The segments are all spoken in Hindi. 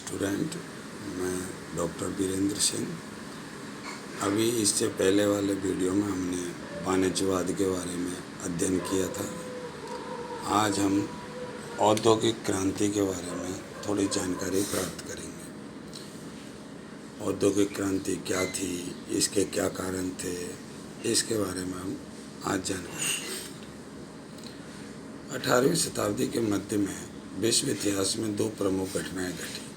स्टूडेंट। मैं डॉक्टर वीरेंद्र सिंह। अभी इससे पहले वाले वीडियो में हमने वाणिज्यवाद के बारे में अध्ययन किया था। आज हम औद्योगिक क्रांति के बारे में थोड़ी जानकारी प्राप्त करेंगे। औद्योगिक क्रांति क्या थी, इसके क्या कारण थे, इसके बारे में हम आज जानेंगे। 18वीं शताब्दी के मध्य में विश्व इतिहास में दो प्रमुख घटनाएं घटी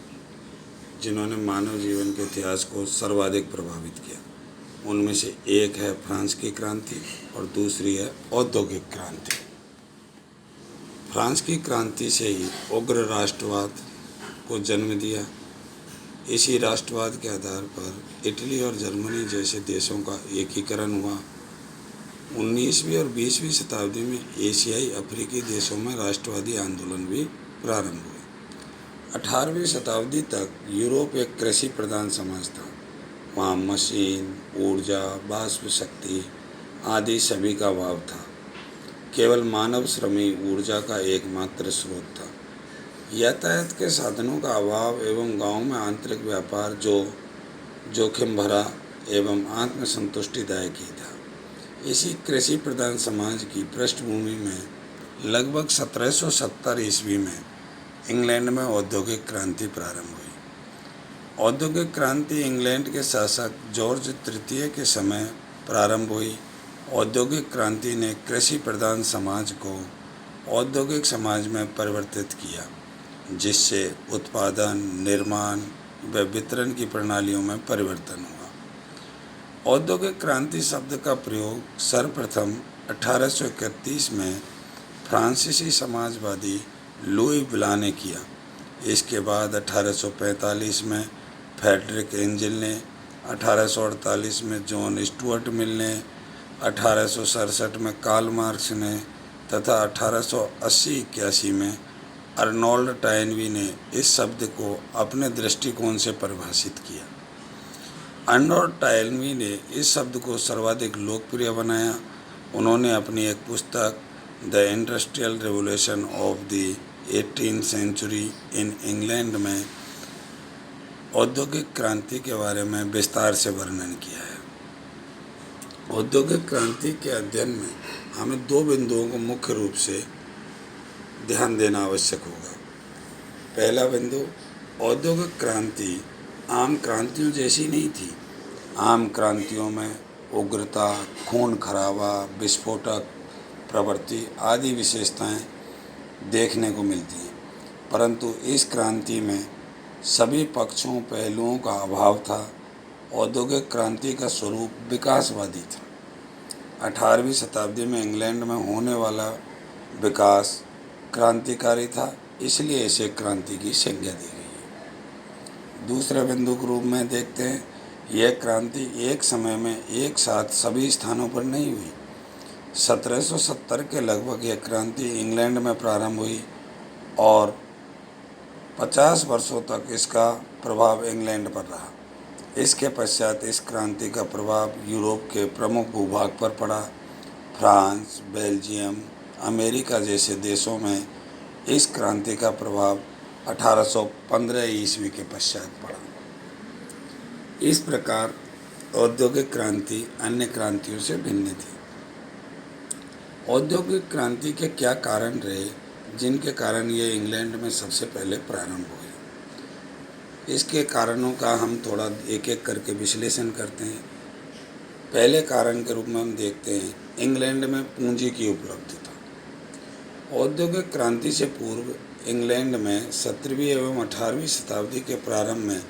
जिन्होंने मानव जीवन के इतिहास को सर्वाधिक प्रभावित किया। उनमें से एक है फ्रांस की क्रांति और दूसरी है औद्योगिक क्रांति। फ्रांस की क्रांति से ही उग्र राष्ट्रवाद को जन्म दिया। इसी राष्ट्रवाद के आधार पर इटली और जर्मनी जैसे देशों का एकीकरण हुआ। 19वीं और 20वीं शताब्दी में एशियाई अफ्रीकी देशों में राष्ट्रवादी आंदोलन भी प्रारंभ हुए। 18वीं शताब्दी तक यूरोप एक कृषि प्रधान समाज था। वहाँ मशीन, ऊर्जा, बाष्प शक्ति आदि सभी का अभाव था। केवल मानव श्रम ही ऊर्जा का एकमात्र स्रोत था। यातायात के साधनों का अभाव एवं गांव में आंतरिक व्यापार जो जोखिम भरा एवं आत्मसंतुष्टिदायक ही था। इसी कृषि प्रधान समाज की पृष्ठभूमि में लगभग 1770 ईस्वी में इंग्लैंड में औद्योगिक क्रांति प्रारंभ हुई। औद्योगिक क्रांति इंग्लैंड के शासक जॉर्ज तृतीय के समय प्रारंभ हुई। औद्योगिक क्रांति ने कृषि प्रधान समाज को औद्योगिक समाज में परिवर्तित किया, जिससे उत्पादन, निर्माण व वितरण की प्रणालियों में परिवर्तन हुआ। औद्योगिक क्रांति शब्द का प्रयोग सर्वप्रथम 1831 में फ्रांसीसी समाजवादी लुई ब्ला ने किया। इसके बाद 1845 में फ्रेडरिक एंजल ने, 1848 में जॉन स्टुअर्ट मिल ने, 1867 में कार्ल मार्क्स ने तथा 1880-81 में अर्नोल्ड टॉयनबी ने इस शब्द को अपने दृष्टिकोण से परिभाषित किया। अर्नोल्ड टॉयनबी ने इस शब्द को सर्वाधिक लोकप्रिय बनाया। उन्होंने अपनी एक पुस्तक the industrial revolution of the 18th century in England में औद्योगिक क्रांति के बारे में विस्तार से वर्णन किया है। औद्योगिक क्रांति के अध्ययन में हमें दो बिंदुओं को मुख्य रूप से ध्यान देना आवश्यक होगा। पहला बिंदु, औद्योगिक क्रांति आम क्रांतियों जैसी नहीं थी। आम क्रांतियों में उग्रता, खून खराबा, विस्फोटक प्रवृत्ति आदि विशेषताएं देखने को मिलती हैं, परंतु इस क्रांति में सभी पक्षों पहलुओं का अभाव था। औद्योगिक क्रांति का स्वरूप विकासवादी था। 18वीं शताब्दी में इंग्लैंड में होने वाला विकास क्रांतिकारी था, इसलिए इसे क्रांति की संज्ञा दी गई है। दूसरे बिंदु के रूप में देखते हैं, यह क्रांति एक समय में एक साथ सभी स्थानों पर नहीं हुई। 1770 के लगभग यह क्रांति इंग्लैंड में प्रारंभ हुई और 50 वर्षों तक इसका प्रभाव इंग्लैंड पर रहा। इसके पश्चात इस क्रांति का प्रभाव यूरोप के प्रमुख भूभाग पर पड़ा। फ्रांस, बेल्जियम, अमेरिका जैसे देशों में इस क्रांति का प्रभाव 1815 ईस्वी के पश्चात पड़ा। इस प्रकार औद्योगिक क्रांति अन्य क्रांतियों से भिन्न थी। औद्योगिक क्रांति के क्या कारण रहे जिनके कारण ये इंग्लैंड में सबसे पहले प्रारंभ हुई? इसके कारणों का हम थोड़ा एक एक करके विश्लेषण करते हैं। पहले कारण के रूप में हम देखते हैं, इंग्लैंड में पूंजी की उपलब्धता। औद्योगिक क्रांति से पूर्व इंग्लैंड में 17वीं एवं 18वीं शताब्दी के प्रारंभ में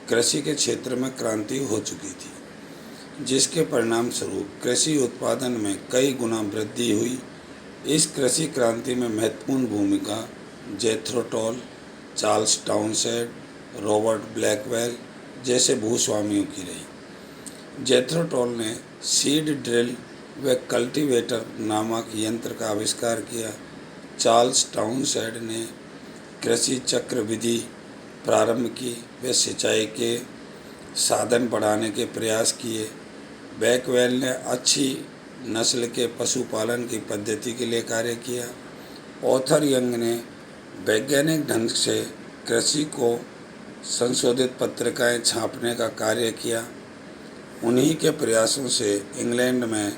कृषि के क्षेत्र में क्रांति हो चुकी थी, जिसके परिणाम स्वरूप कृषि उत्पादन में कई गुना वृद्धि हुई। इस कृषि क्रांति में महत्वपूर्ण भूमिका Jethro Tull, Charles Townshend, Robert Blackwell जैसे भूस्वामियों की रही। जेथरो टॉल ने सीड ड्रिल व कल्टीवेटर नामक यंत्र का आविष्कार किया। चार्ल्स टाउनशेंड ने कृषि चक्र विधि प्रारंभ की व सिंचाई के साधन बढ़ाने के प्रयास किए। ब्लैकवेल ने अच्छी नस्ल के पशुपालन की पद्धति के लिए कार्य किया। ऑथर यंग ने वैज्ञानिक ढंग से कृषि को संशोधित पत्रिकाएं छापने का कार्य किया। उन्हीं के प्रयासों से इंग्लैंड में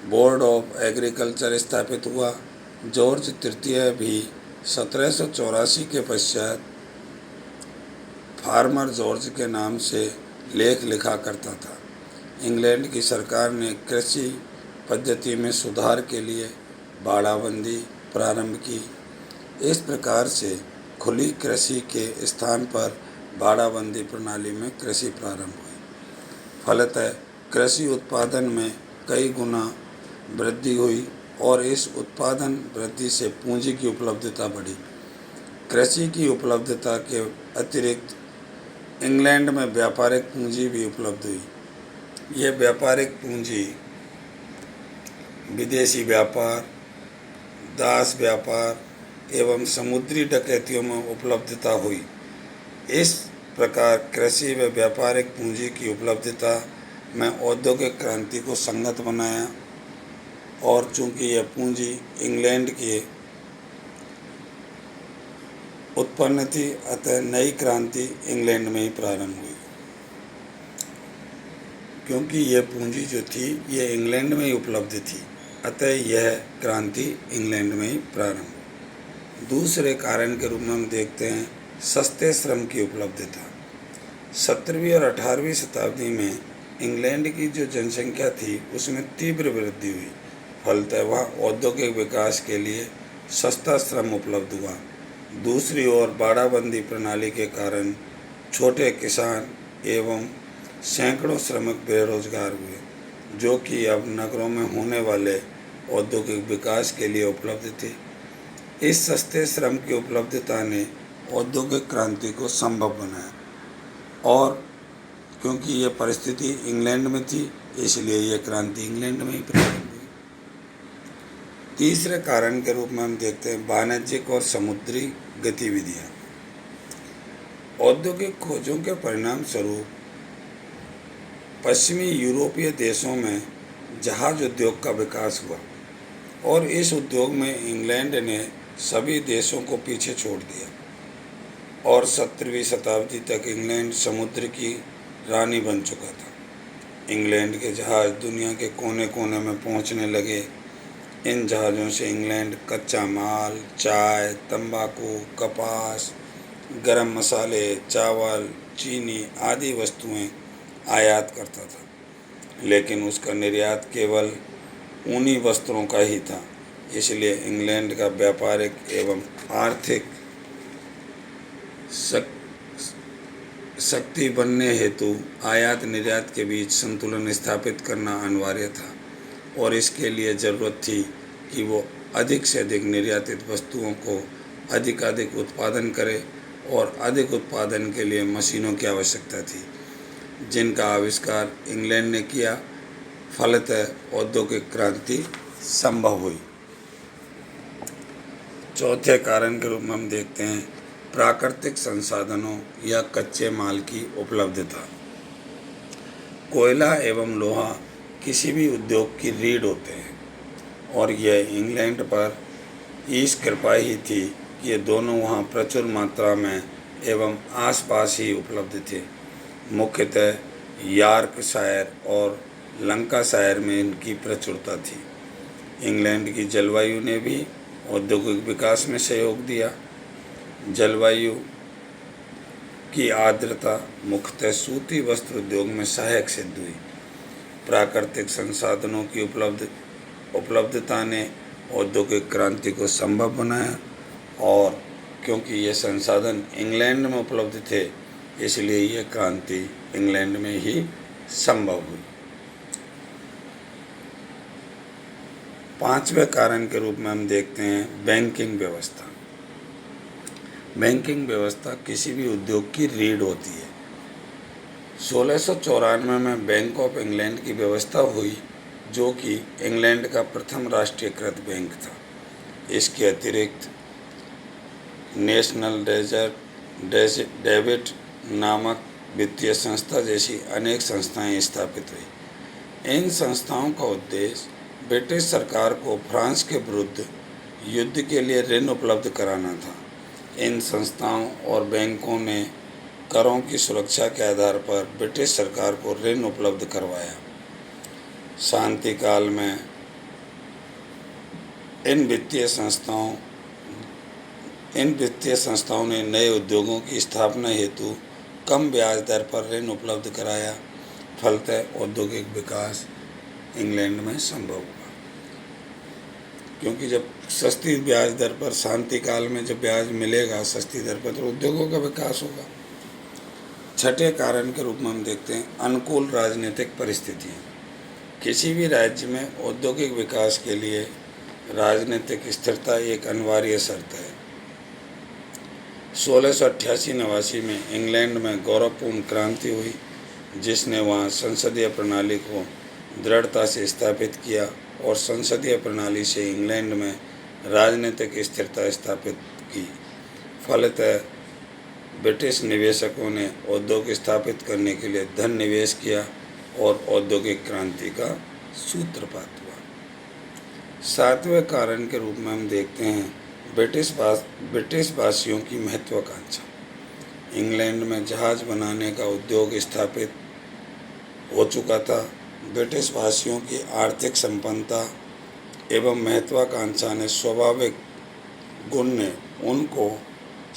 बोर्ड ऑफ एग्रीकल्चर स्थापित हुआ। जॉर्ज तृतीय भी 1784 के पश्चात फार्मर जॉर्ज के नाम से लेख लिखा करता था। इंग्लैंड की सरकार ने कृषि पद्धति में सुधार के लिए बाड़ाबंदी प्रारंभ की। इस प्रकार से खुली कृषि के स्थान पर बाड़ाबंदी प्रणाली में कृषि प्रारंभ हुई। फलतः कृषि उत्पादन में कई गुना वृद्धि हुई और इस उत्पादन वृद्धि से पूंजी की उपलब्धता बढ़ी। कृषि की उपलब्धता के अतिरिक्त इंग्लैंड में व्यापारिक पूंजी भी उपलब्ध हुई। यह व्यापारिक पूंजी विदेशी व्यापार, दास व्यापार एवं समुद्री डकैतियों में उपलब्धता हुई। इस प्रकार कृषि व व्यापारिक पूंजी की उपलब्धता में औद्योगिक क्रांति को संगत बनाया और चूंकि यह पूंजी इंग्लैंड की उत्पन्न थी, अतः नई क्रांति इंग्लैंड में ही प्रारंभ हुई। क्योंकि यह पूंजी जो थी यह इंग्लैंड में ही उपलब्ध थी, अतः यह क्रांति इंग्लैंड में ही प्रारंभ हुई। दूसरे कारण के रूप में हम देखते हैं सस्ते श्रम की उपलब्धता। 17वीं और 18वीं शताब्दी में इंग्लैंड की जो जनसंख्या थी उसमें तीव्र वृद्धि हुई। फलतः वहाँ औद्योगिक विकास के लिए सस्ता श्रम उपलब्ध हुआ। दूसरी ओर बाड़ाबंदी प्रणाली के कारण छोटे किसान एवं सैकड़ों श्रमिक बेरोजगार हुए, जो कि अब नगरों में होने वाले औद्योगिक विकास के लिए उपलब्ध थे। इस सस्ते श्रम की उपलब्धता ने औद्योगिक क्रांति को संभव बनाया और क्योंकि यह परिस्थिति इंग्लैंड में थी इसलिए यह क्रांति इंग्लैंड में ही प्रारंभ हुई। तीसरे कारण के रूप में हम देखते हैं वाणिज्यिक और समुद्री गतिविधियाँ। औद्योगिक खोजों के परिणाम स्वरूप पश्चिमी यूरोपीय देशों में जहाज उद्योग का विकास हुआ और इस उद्योग में इंग्लैंड ने सभी देशों को पीछे छोड़ दिया और 17वीं शताब्दी तक इंग्लैंड समुद्र की रानी बन चुका था। इंग्लैंड के जहाज दुनिया के कोने कोने में पहुंचने लगे। इन जहाज़ों से इंग्लैंड कच्चा माल, चाय, तंबाकू, कपास, गरम मसाले, चावल, चीनी आदि वस्तुएं आयात करता था, लेकिन उसका निर्यात केवल ऊनी वस्त्रों का ही था। इसलिए इंग्लैंड का व्यापारिक एवं आर्थिक शक्ति बनने हेतु आयात निर्यात के बीच संतुलन स्थापित करना अनिवार्य था और इसके लिए ज़रूरत थी कि वो अधिक से अधिक निर्यातित वस्तुओं को अधिक उत्पादन करे और अधिक उत्पादन के लिए मशीनों की आवश्यकता थी, जिनका आविष्कार इंग्लैंड ने किया। फलतः औद्योगिक क्रांति संभव हुई। चौथे कारण के रूप में हम देखते हैं प्राकृतिक संसाधनों या कच्चे माल की उपलब्धता। कोयला एवं लोहा किसी भी उद्योग की रीढ़ होते हैं और यह इंग्लैंड पर इस कृपा ही थी कि ये दोनों वहाँ प्रचुर मात्रा में एवं आसपास ही उपलब्ध थे। मुख्यतः यॉर्कशायर और लंकाशायर में इनकी प्रचुरता थी। इंग्लैंड की जलवायु ने भी औद्योगिक विकास में सहयोग दिया। जलवायु की आर्द्रता मुख्यतः सूती वस्त्र उद्योग में सहायक सिद्ध हुई। प्राकृतिक संसाधनों की उपलब्धता ने औद्योगिक क्रांति को संभव बनाया और क्योंकि ये संसाधन इंग्लैंड में उपलब्ध थे इसलिए ये क्रांति इंग्लैंड में ही संभव हुई। पांचवें कारण के रूप में हम देखते हैं बैंकिंग व्यवस्था। बैंकिंग व्यवस्था किसी भी उद्योग की रीढ़ होती है। 1694 में बैंक ऑफ इंग्लैंड की व्यवस्था हुई, जो कि इंग्लैंड का प्रथम राष्ट्रीयकृत बैंक था। इसके अतिरिक्त नेशनल डेबिट नामक वित्तीय संस्था जैसी अनेक संस्थाएं स्थापित हुई। इन संस्थाओं का उद्देश्य ब्रिटिश सरकार को फ्रांस के विरुद्ध युद्ध के लिए ऋण उपलब्ध कराना था। इन संस्थाओं और बैंकों ने करों की सुरक्षा के आधार पर ब्रिटिश सरकार को ऋण उपलब्ध करवाया। शांति काल में इन वित्तीय संस्थाओं ने नए उद्योगों की स्थापना हेतु कम ब्याज दर पर ऋण उपलब्ध कराया। फलतः औद्योगिक विकास इंग्लैंड में संभव हुआ, क्योंकि जब सस्ती ब्याज दर पर शांति काल में जब ब्याज मिलेगा सस्ती दर पर तो उद्योगों का विकास होगा। छठे कारण के रूप में हम देखते हैं अनुकूल राजनीतिक परिस्थितियाँ। किसी भी राज्य में औद्योगिक विकास के लिए राजनीतिक स्थिरता एक अनिवार्य शर्त है। 1688-89 में इंग्लैंड में गौरवपूर्ण क्रांति हुई, जिसने वहाँ संसदीय प्रणाली को दृढ़ता से स्थापित किया और संसदीय प्रणाली से इंग्लैंड में राजनीतिक स्थिरता स्थापित की। फलतः ब्रिटिश निवेशकों ने उद्योग स्थापित करने के लिए धन निवेश किया और औद्योगिक क्रांति का सूत्रपात हुआ। सातवें कारण के रूप में हम देखते हैं ब्रिटिश वासियों की महत्वाकांक्षा। इंग्लैंड में जहाज बनाने का उद्योग स्थापित हो चुका था। ब्रिटिश वासियों की आर्थिक संपन्नता एवं महत्वाकांक्षा ने स्वाभाविक गुण ने उनको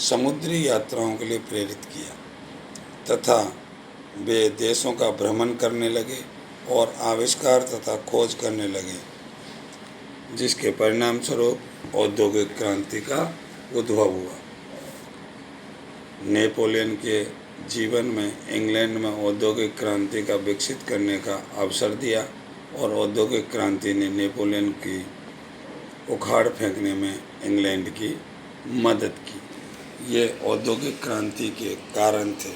समुद्री यात्राओं के लिए प्रेरित किया तथा वे देशों का भ्रमण करने लगे और आविष्कार तथा खोज करने लगे, जिसके परिणाम स्वरूप औद्योगिक क्रांति का उद्भव हुआ। नेपोलियन के जीवन में इंग्लैंड में औद्योगिक क्रांति का विकसित करने का अवसर दिया और औद्योगिक क्रांति ने नेपोलियन की उखाड़ फेंकने में इंग्लैंड की मदद की। ये औद्योगिक क्रांति के कारण थे।